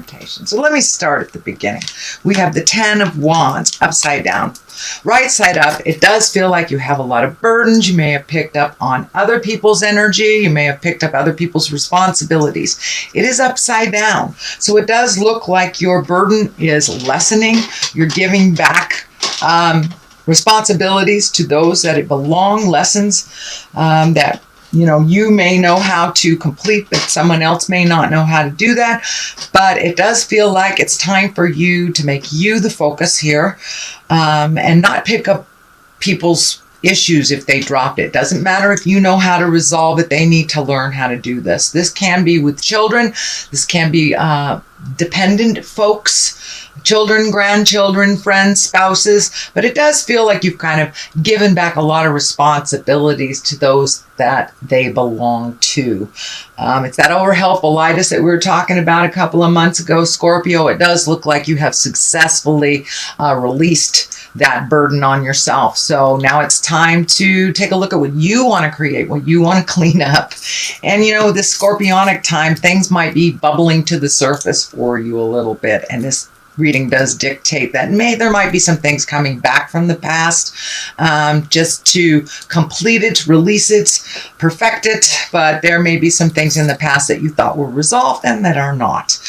temptation. So let me start at the beginning. We have the 10 of Wands upside down. Right side up, it does feel like you have a lot of burdens. You may have picked up on other people's energy. You may have picked up other people's responsibilities. It is upside down. So it does look like your burden is lessening. You're giving back responsibilities to those that it belong, lessons that you may know how to complete, but someone else may not know how to do that. But it does feel like it's time for you to make you the focus here, and not pick up people's issues if they dropped it. Doesn't matter if you know how to resolve it. They need to learn how to do this. This can be with children. This can be dependent folks, children, grandchildren, friends, spouses, but it does feel like you've kind of given back a lot of responsibilities to those that they belong to. It's that overhelpful-itis that we were talking about a couple of months ago, Scorpio. It does look like you have successfully released that burden on yourself. So now it's time to take a look at what you want to create, what you want to clean up. And this Scorpionic time, things might be bubbling to the surface for you a little bit. And this reading does dictate that there might be some things coming back from the past, just to complete it, release it, perfect it. But there may be some things in the past that you thought were resolved and that are not.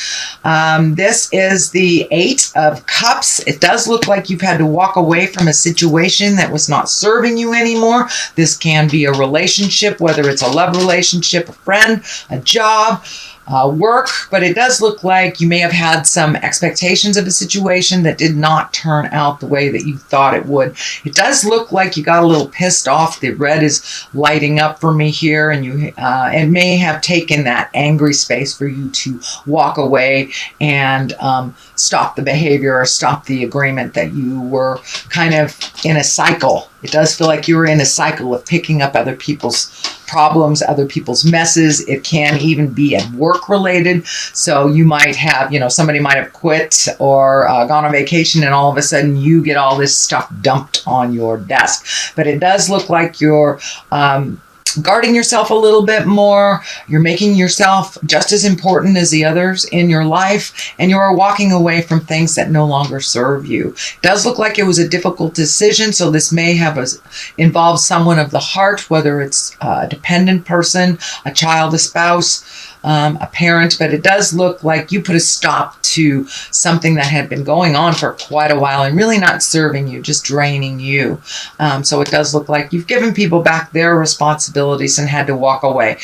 This is the 8 of Cups. It does look like you've had to walk away from a situation that was not serving you anymore. This can be a relationship, whether it's a love relationship, a friend, a job, work, but it does look like you may have had some expectations of a situation that did not turn out the way that you thought it would. It does look like you got a little pissed off. The red is lighting up for me here, and it may have taken that angry space for you to walk away and stop the behavior or stop the agreement that you were kind of in a cycle. It does feel like you were in a cycle of picking up other people's problems, other people's messes. It can even be at work related. So you might have, somebody might have quit or gone on vacation, and all of a sudden you get all this stuff dumped on your desk. But it does look like you're guarding yourself a little bit more. You're making yourself just as important as the others in your life, and you are walking away from things that no longer serve you. It does look like it was a difficult decision, so this may have involved someone of the heart, whether it's a dependent person, a child, a spouse, a parent, but it does look like you put a stop to something that had been going on for quite a while and really not serving you, just draining you. So it does look like you've given people back their responsibilities and had to walk away.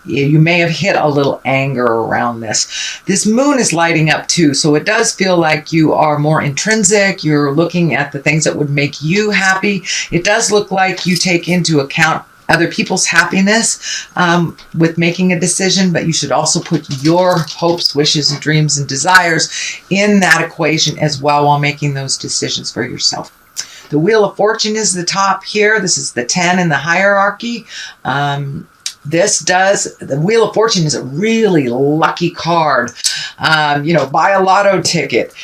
You may have hit a little anger around this. This moon is lighting up too, so it does feel like you are more intrinsic. You're looking at the things that would make you happy. It does look like you take into account other people's happiness with making a decision, but you should also put your hopes, wishes, and dreams and desires in that equation as well while making those decisions for yourself. The Wheel of Fortune is the top here. This is the 10 in the hierarchy. The Wheel of Fortune is a really lucky card. Buy a lotto ticket.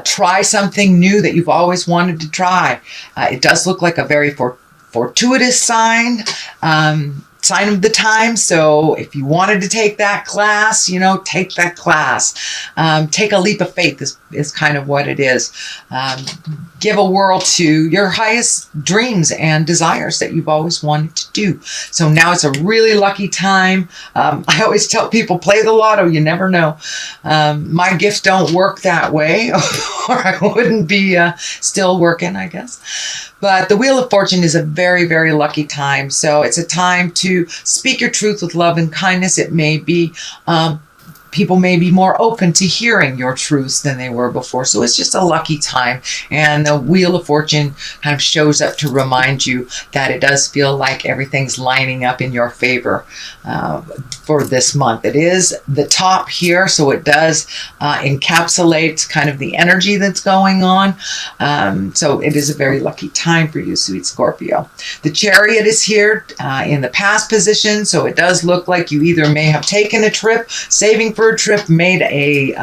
Try something new that you've always wanted to try. It does look like a very fortuitous sign of the time. So if you wanted to take that class, take that class. Take a leap of faith is kind of what it is. Give a whirl to your highest dreams and desires that you've always wanted to do. So now it's a really lucky time. I always tell people, play the lotto. You never know. My gifts don't work that way, or I wouldn't be still working, I guess. But the Wheel of Fortune is a very, very lucky time. So it's a time to speak your truth with love and kindness. It may be people may be more open to hearing your truths than they were before. So it's just a lucky time. And the Wheel of Fortune kind of shows up to remind you that it does feel like everything's lining up in your favor for this month. It is the top here, so it does encapsulate kind of the energy that's going on. So it is a very lucky time for you, sweet Scorpio. The Chariot is here in the past position, so it does look like you either may have taken a trip, saving for a trip, made a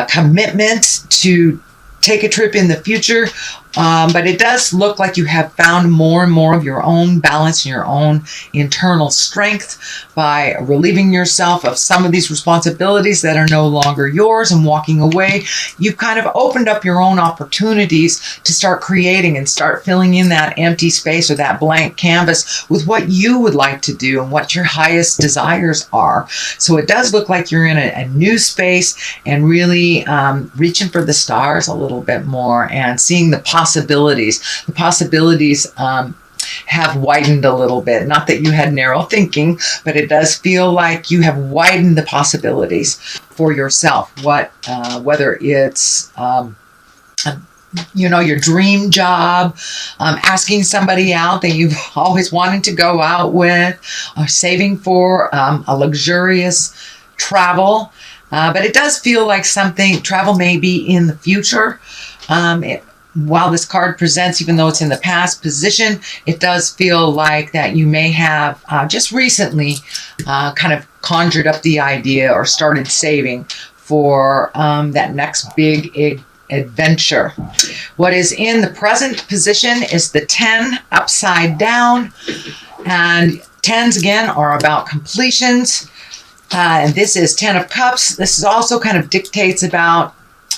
commitment to take a trip in the future, But it does look like you have found more and more of your own balance and your own internal strength by relieving yourself of some of these responsibilities that are no longer yours and walking away. You've kind of opened up your own opportunities to start creating and start filling in that empty space or that blank canvas with what you would like to do and what your highest desires are. So it does look like you're in a new space and really reaching for the stars a little bit more and seeing the possibilities. The possibilities have widened a little bit. Not that you had narrow thinking, but it does feel like you have widened the possibilities for yourself. Whether it's your dream job, asking somebody out that you've always wanted to go out with, or saving for a luxurious travel. But it does feel like travel may be in the future. While this card presents, even though it's in the past position, it does feel like that you may have just recently kind of conjured up the idea or started saving for that next big adventure. What is in the present position is the 10 upside down. And 10s again are about completions. And this is 10 of Cups. This is also kind of dictates about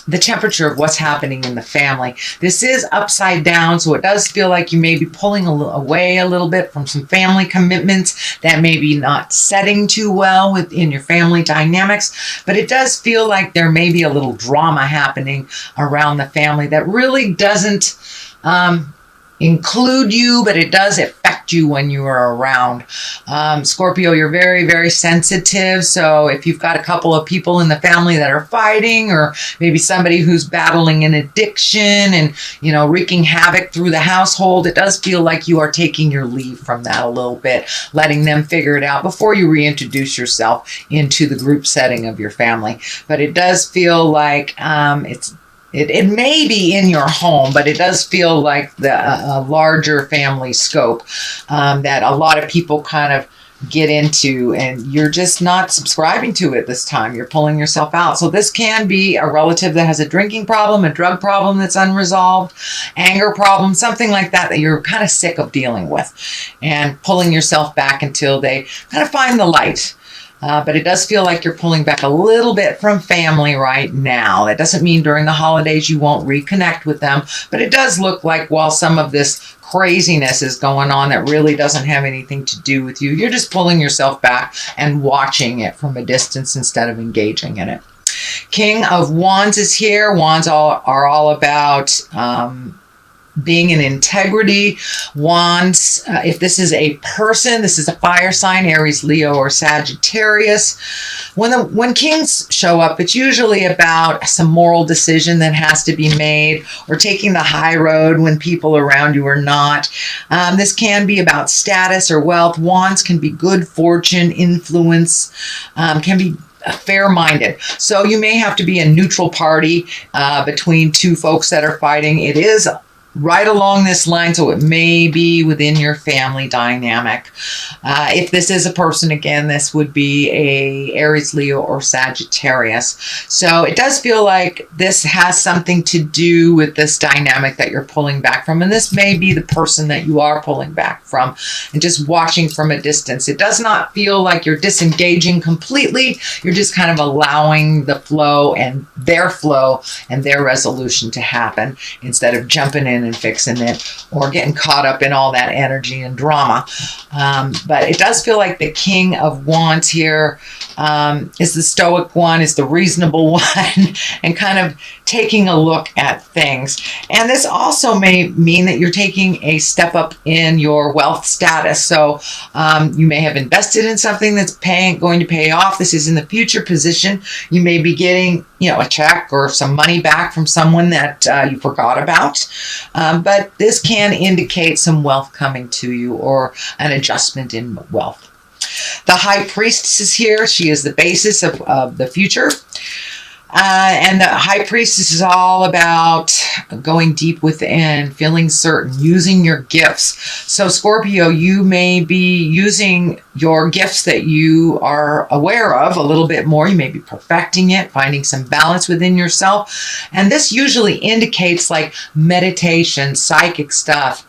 the temperature of what's happening in the family. This is upside down, so it does feel like you may be pulling away a little bit from some family commitments that may be not setting too well within your family dynamics, but it does feel like there may be a little drama happening around the family that really doesn't include you, but it does affect you when you are around. Scorpio, you're very, very sensitive. So if you've got a couple of people in the family that are fighting, or maybe somebody who's battling an addiction and, wreaking havoc through the household, it does feel like you are taking your leave from that a little bit, letting them figure it out before you reintroduce yourself into the group setting of your family. But it does feel like it may be in your home, but it does feel like a larger family scope that a lot of people kind of get into, and you're just not subscribing to it this time. You're pulling yourself out. So this can be a relative that has a drinking problem, a drug problem that's unresolved, anger problem, something like that you're kind of sick of dealing with, and pulling yourself back until they kind of find the light. But it does feel like you're pulling back a little bit from family right now. That doesn't mean during the holidays you won't reconnect with them, but it does look like while some of this craziness is going on that really doesn't have anything to do with you, you're just pulling yourself back and watching it from a distance instead of engaging in it. King of Wands is here. Wands are all about being in integrity. Wands, if this is a person, this is a fire sign, Aries, Leo, or Sagittarius. When kings show up, it's usually about some moral decision that has to be made, or taking the high road when people around you are not. This can be about status or wealth. Wands can be good fortune, influence, can be fair-minded. So you may have to be a neutral party between two folks that are fighting. It is right along this line, so it may be within your family dynamic. If this is a person, again, this would be a Aries, Leo, or Sagittarius. So it does feel like this has something to do with this dynamic that you're pulling back from, and this may be the person that you are pulling back from and just watching from a distance. It does not feel like you're disengaging completely. You're just kind of allowing the flow and their resolution to happen instead of jumping in and fixing it or getting caught up in all that energy and drama. But it does feel like the King of Wands here is the stoic one, is the reasonable one, and kind of taking a look at things. And this also may mean that you're taking a step up in your wealth status. So you may have invested in something that's going to pay off. This is in the future position. You may be getting, a check or some money back from someone that you forgot about. But this can indicate some wealth coming to you or an adjustment in wealth. The High Priestess is here. She is the basis of the future. And the high priestess is all about going deep within, feeling certain, using your gifts. So Scorpio, you may be using your gifts that you are aware of a little bit more. You may be perfecting it, finding some balance within yourself. And this usually indicates like meditation, psychic stuff,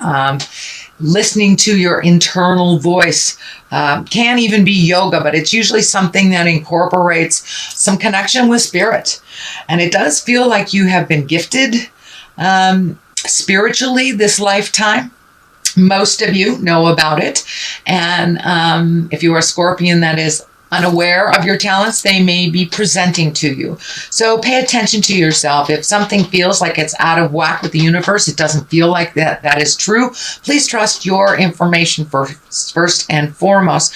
listening to your internal voice. Can even be yoga, but it's usually something that incorporates some connection with spirit. And it does feel like you have been gifted spiritually this lifetime. Most of you know about it. And if you are a Scorpion that is unaware of your talents, they may be presenting to you. So pay attention to yourself. If something feels like it's out of whack with the universe, it doesn't feel like that is true, please trust your information first and foremost.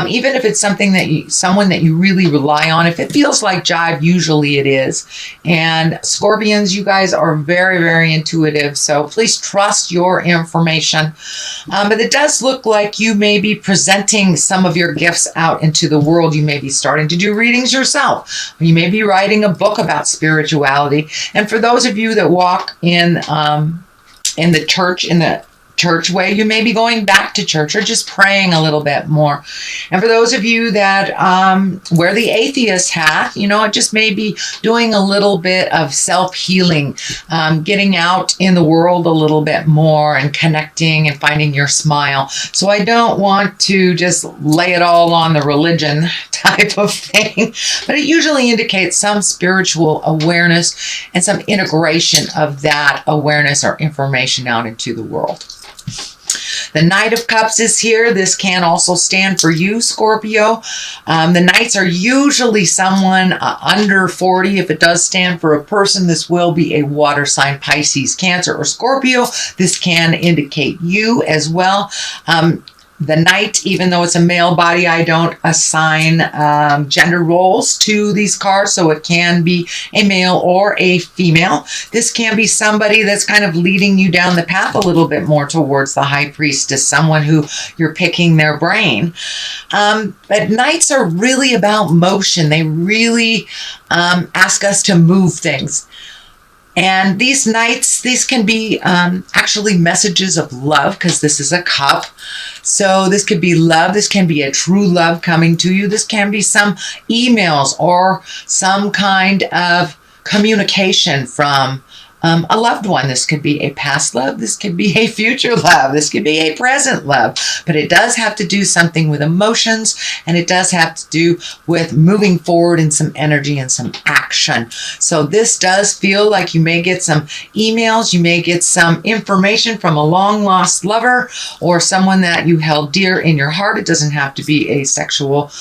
Even if it's something that someone that you really rely on, if it feels like jive, usually it is. And Scorpions, you guys are very, very intuitive. So please trust your information. But it does look like you may be presenting some of your gifts out into the world. You may be starting to do readings yourself. You may be writing a book about spirituality. And for those of you that walk in the church way, you may be going back to church or just praying a little bit more. And for those of you that wear the atheist hat, it just may be doing a little bit of self-healing, getting out in the world a little bit more and connecting and finding your smile. So I don't want to just lay it all on the religion type of thing, but it usually indicates some spiritual awareness and some integration of that awareness or information out into the world. The Knight of Cups is here. This can also stand for you, Scorpio. The Knights are usually someone under 40. If it does stand for a person, this will be a water sign, Pisces, Cancer, or Scorpio. This can indicate you as well. The Knight, even though it's a male body, I don't assign gender roles to these cards, so it can be a male or a female. This can be somebody that's kind of leading you down the path a little bit more towards the High Priestess, someone who you're picking their brain. But Knights are really about motion. They really ask us to move things. And these Knights, these can be actually messages of love, because this is a cup. So this could be love. This can be a true love coming to you. This can be some emails or some kind of communication from a loved one. This could be a past love. This could be a future love. This could be a present love. But it does have to do something with emotions, and it does have to do with moving forward in some energy and some action. So this does feel like you may get some emails. You may get some information from a long lost lover or someone that you held dear in your heart. It doesn't have to be a sexual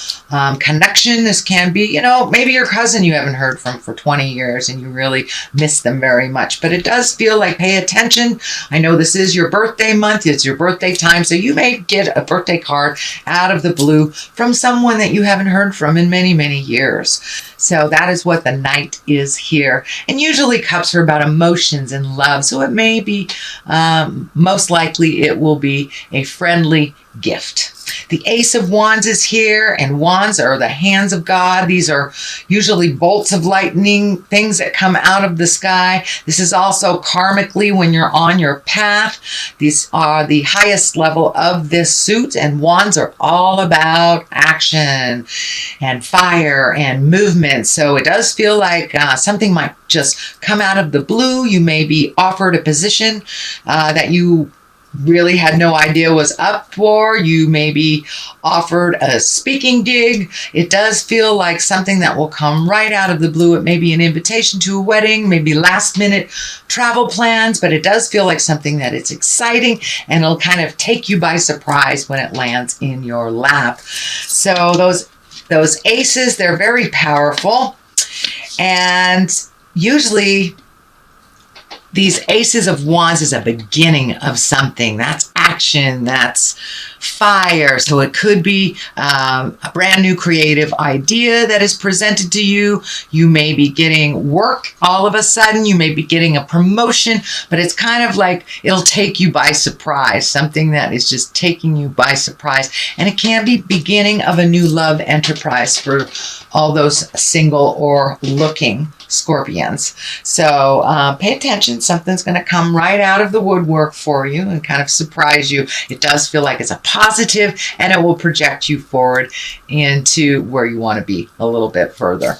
connection. This can be, maybe your cousin you haven't heard from for 20 years and you really miss them very much. But it does feel like pay attention. I know this is your birthday month. It's your birthday time. So you may get a birthday card out of the blue from someone that you haven't heard from in many, many years. So that is what the Knight is here. And usually cups are about emotions and love. So it may be, most likely it will be a friendly gift. The Ace of Wands is here, and wands are the hands of God. These are usually bolts of lightning, things that come out of the sky. This is also karmically when you're on your path. These are the highest level of this suit, and wands are all about action and fire and movement. So it does feel like something might just come out of the blue. You may be offered a position that you really had no idea was up for. You may be offered a speaking gig. It does feel like something that will come right out of the blue. It may be an invitation to a wedding, maybe last minute travel plans, but it does feel like something that it's exciting and it'll kind of take you by surprise when it lands in your lap. So those aces, they're very powerful, and usually these Aces of Wands is a beginning of something. That's action, that's fire. So it could be a brand new creative idea that is presented to you. You may be getting work all of a sudden. You may be getting a promotion, but it's kind of like it'll take you by surprise, something that is just taking you by surprise. And it can be beginning of a new love enterprise for all those single or looking Scorpions. So pay attention. Something's going to come right out of the woodwork for you and kind of surprise you. It does feel like it's a positive, and it will project you forward into where you want to be a little bit further.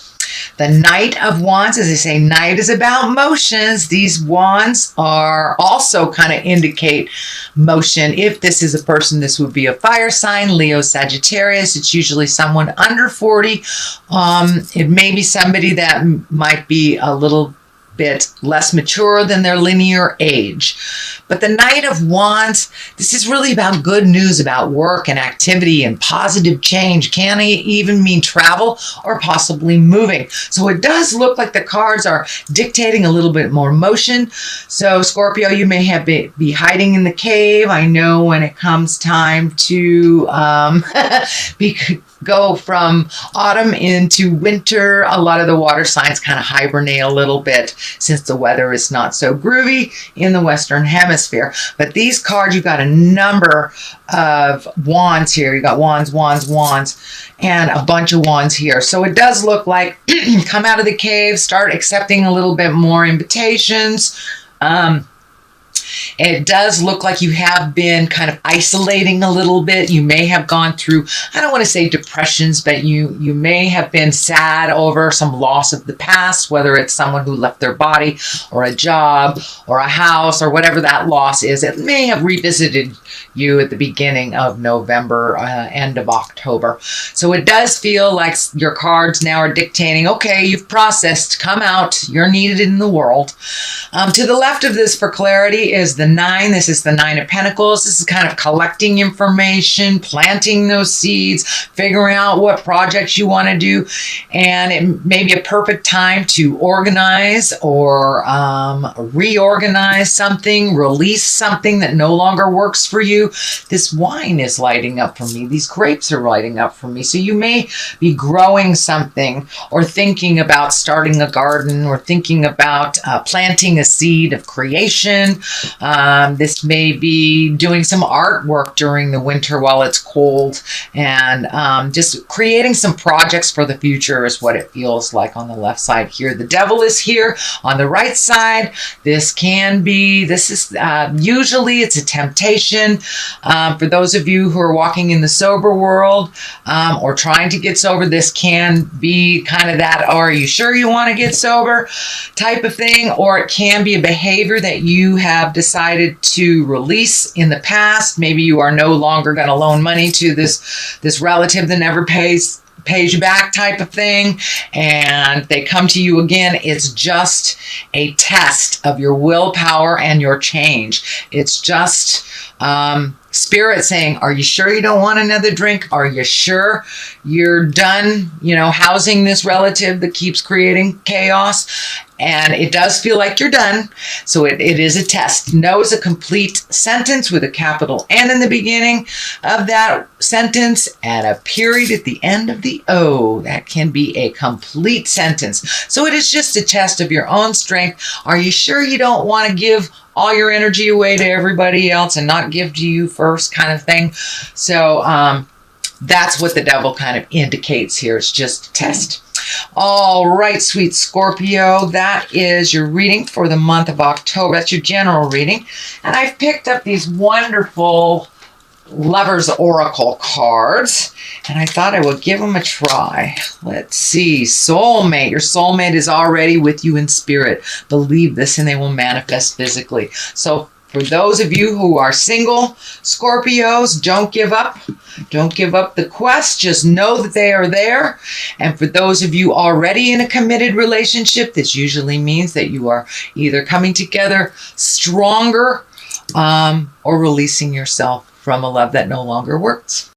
The Knight of Wands, as I say, Knight is about motions. These wands are also kind of indicate motion. If this is a person, this would be a fire sign, Leo, Sagittarius. It's usually someone under 40. It may be somebody that might be a little bit less mature than their linear age. But the Knight of Wands, this is really about good news about work and activity and positive change. Can even mean travel or possibly moving. So it does look like the cards are dictating a little bit more motion. So Scorpio, you may have be hiding in the cave. I know when it comes time to go from autumn into winter, a lot of the water signs kind of hibernate a little bit since the weather is not so groovy in the Western Hemisphere. But these cards, you've got a number of wands here. You got wands, wands, wands, and a bunch of wands here. So it does look like come out of the cave, start accepting a little bit more invitations. It does look like you have been kind of isolating a little bit. You may have gone through, I don't want to say depressions, but you may have been sad over some loss of the past, whether it's someone who left their body or a job or a house or whatever that loss is. It may have revisited you at the beginning of November, end of October. So it does feel like your cards now are dictating, okay, you've processed, come out, you're needed in the world. To the left of this for clarity is the 9. This is the 9 of Pentacles. This is kind of collecting information, planting those seeds, figuring out what projects you want to do. And it may be a perfect time to organize or reorganize something, release something that no longer works for you. This wine is lighting up for me. These grapes are lighting up for me. So you may be growing something or thinking about starting a garden or thinking about planting a seed of creation. This may be doing some artwork during the winter while it's cold, and just creating some projects for the future is what it feels like on the left side here. The Devil is here on the right side. This is usually it's a temptation. For those of you who are walking in the sober world or trying to get sober, this can be kind of that, oh, are you sure you want to get sober type of thing, or it can be a behavior that you have decided to release in the past. Maybe you are no longer going to loan money to this relative that never pays you back type of thing, and they come to you again. It's just a test of your willpower and your change. It's just Spirit saying, are you sure you don't want another drink? Are you sure you're done, housing this relative that keeps creating chaos? And it does feel like you're done. So it is a test. No is a complete sentence with a capital N in the beginning of that sentence and a period at the end of the O. That can be a complete sentence. So it is just a test of your own strength. Are you sure you don't want to give all your energy away to everybody else and not give to you first kind of thing? So that's what the Devil kind of indicates here. It's just a test. All right, sweet Scorpio, that is your reading for the month of October. That's your general reading. And I've picked up these wonderful Lover's Oracle cards, and I thought I would give them a try. Let's see. Soulmate. Your soulmate is already with you in spirit. Believe this and they will manifest physically. So for those of you who are single Scorpios, don't give up. Don't give up the quest. Just know that they are there. And for those of you already in a committed relationship, this usually means that you are either coming together stronger or releasing yourself from a love that no longer works.